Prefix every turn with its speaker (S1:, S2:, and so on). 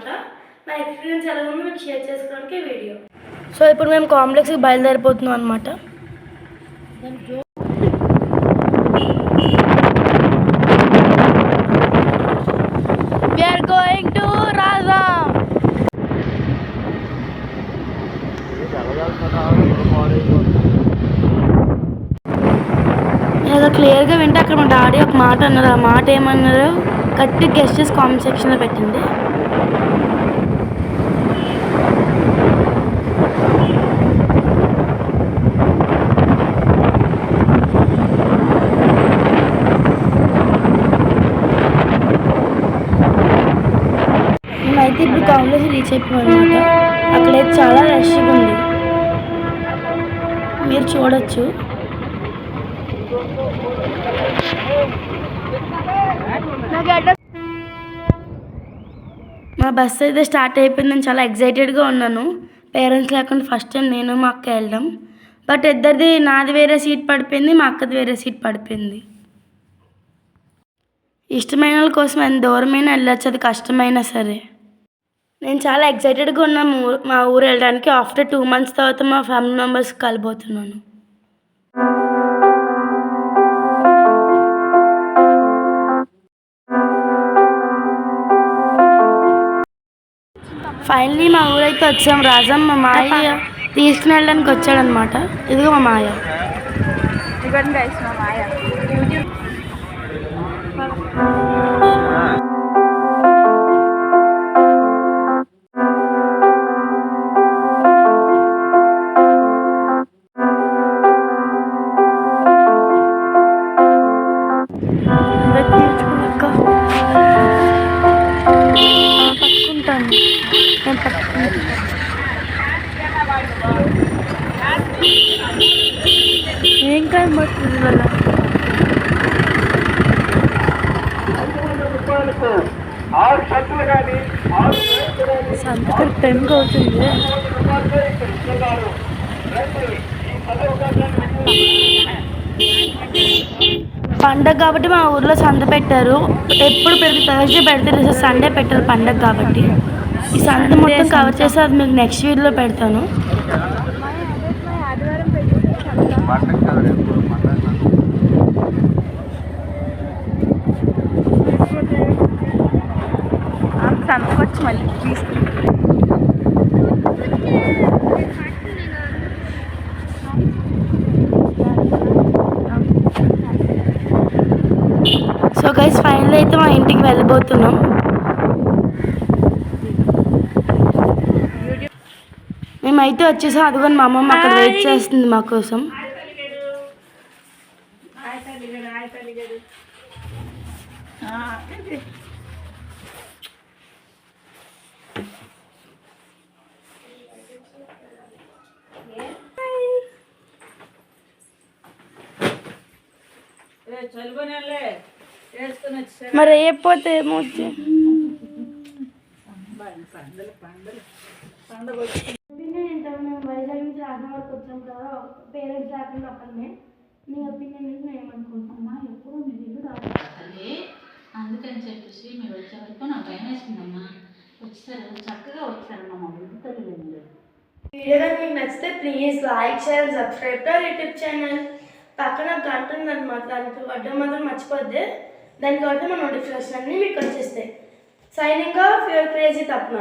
S1: అనమాట. నా ఎక్స్పీరియన్స్ ఎలా ఉందో మీకు షేర్ చేసుకోవడానికి వీడియో. సో ఇప్పుడు మేము కాంప్లెక్స్కి బయలుదేరిపోతున్నాం అనమాట. ఏదో క్లియర్గా వింటే అక్కడ మా డాడీ ఒక మాట అన్నారు. ఆ మాట ఏమన్నారు గట్టి గెస్ట్ చేసి కామెంట్ సెక్షన్లో పెట్టింది. మేమైతే ఇప్పుడు కాంప్లెక్స్ రీచ్ అయిపోయాం అనమాట. అక్కడైతే చాలా రష్గా ఉంది, మీరు చూడొచ్చు. మా బస్సు అయితే స్టార్ట్ అయిపోయింది. నేను చాలా ఎక్సైటెడ్గా ఉన్నాను. పేరెంట్స్ లేకుండా ఫస్ట్ టైం నేను మా అక్క వెళ్ళడం. బట్ ఇద్దరిది, నాది వేరే సీట్ పడిపోయింది, మా అక్కది వేరే సీట్ పడిపోయింది. ఇష్టమైన వాళ్ళ కోసం ఎంత దూరమైనా వెళ్ళచ్చు, అది కష్టమైనా సరే. నేను చాలా ఎక్సైటెడ్గా ఉన్నాను మా ఊరు వెళ్ళడానికి. ఆఫ్టర్ 2 months తర్వాత మా ఫ్యామిలీ మెంబర్స్ కలబోతున్నాను. ఫైనలీ మా ఊరైతే వచ్చాం. రాజం మా మాయ తీసుకుని వెళ్ళడానికి వచ్చాడనమాట. ఇదిగో మా మాయ. ఏం కనబడుతుంది వల్ల సంత కరెక్ట్ టైంకి అవుతుంది. పండగ కాబట్టి మా ఊర్లో సంత పెట్టారు. ఎప్పుడు థర్స్డే పెడతారు, సండే పెట్టారు పండగ కాబట్టి. ఈ సంత మొత్తం కవర్ చేసి అది మీకు నెక్స్ట్ వీడియోలో పెడతాను. సంతకొచ్చి మళ్ళీ సో గైస్ ఫైనల్ అయితే మా ఇంటికి వెళ్ళిపోతున్నాం. మేమైతే వచ్చేసాం. అదిగోని మా అమ్మమ్మ అక్కడ వెయిట్ చేస్తుంది మా కోసం. మరి అయిపోతే ఏమవుతుంది. మేము వైజాగ్ నుంచి రాజం వరకు వచ్చాం కదా, పేరెంట్స్ లేకుండా అక్కడనే. మీ ఒపీనియన్ నుంచి నేను ఏమనుకుంటున్నా, ఎప్పుడు మీరు ఇల్లు రావాలి
S2: అందుకని చెప్పేసి మీరు వచ్చే వరకు నాకు భయం వేసిందమ్మా. వచ్చారు, చక్కగా వచ్చారమ్మా. మా ఇంటి తల్లి
S1: వీడియో కానీ మీకు నచ్చితే please like, share, subscribe to our YouTube channel. పక్కన గంట ఉందన్నమాట, దానికి వడ్డం మాత్రం మర్చిపోద్ది. దానికి వడ్డం మన నోటిఫికేషన్ అన్నీ మీకు వచ్చేస్తాయి. Signing off your crazy తప్న.